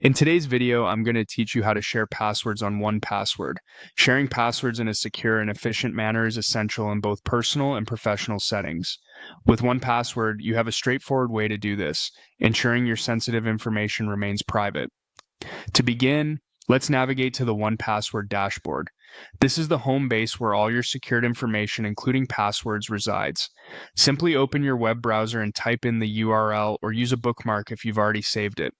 In today's video, I'm going to teach you how to share passwords on 1Password. Sharing passwords in a secure and efficient manner is essential in both personal and professional settings. With 1Password, you have a straightforward way to do this, ensuring your sensitive information remains private. To begin, let's navigate to the 1Password dashboard. This is the home base where all your secured information, including passwords, resides. Simply open your web browser and type in the URL or use a bookmark if you've already saved it.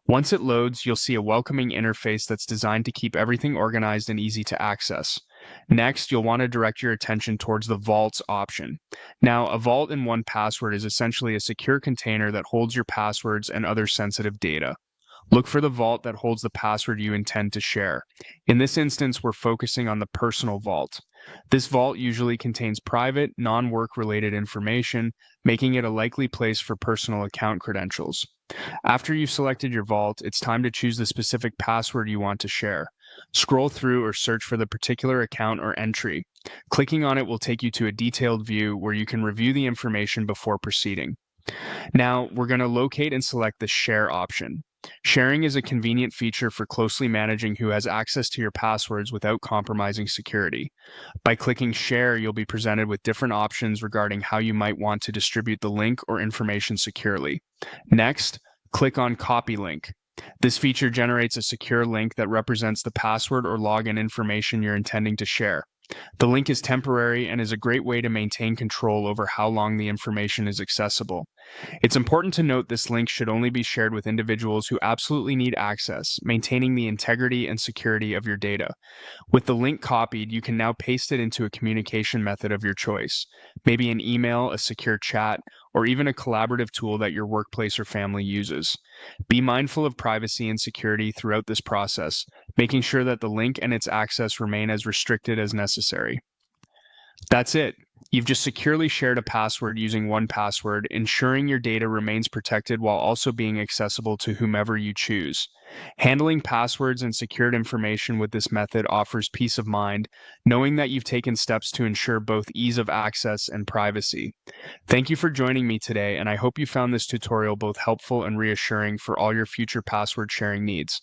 Once it loads, you'll see a welcoming interface that's designed to keep everything organized and easy to access. Next, you'll want to direct your attention towards the Vaults option. Now, a vault in 1Password is essentially a secure container that holds your passwords and other sensitive data. Look for the vault that holds the password you intend to share. In this instance, we're focusing on the personal vault. This vault usually contains private, non-work related information, making it a likely place for personal account credentials. After you've selected your vault, it's time to choose the specific password you want to share. Scroll through or search for the particular account or entry. Clicking on it will take you to a detailed view where you can review the information before proceeding. Now, we're going to locate and select the Share option. Sharing is a convenient feature for closely managing who has access to your passwords without compromising security. By clicking Share, you'll be presented with different options regarding how you might want to distribute the link or information securely. Next, click on Copy Link. This feature generates a secure link that represents the password or login information you're intending to share. The link is temporary and is a great way to maintain control over how long the information is accessible. It's important to note this link should only be shared with individuals who absolutely need access, maintaining the integrity and security of your data. With the link copied, you can now paste it into a communication method of your choice, maybe an email, a secure chat, or even a collaborative tool that your workplace or family uses. Be mindful of privacy and security throughout this process, making sure that the link and its access remain as restricted as necessary. That's it. You've just securely shared a password using 1Password, ensuring your data remains protected while also being accessible to whomever you choose. Handling passwords and secured information with this method offers peace of mind, knowing that you've taken steps to ensure both ease of access and privacy. Thank you for joining me today, and I hope you found this tutorial both helpful and reassuring for all your future password sharing needs.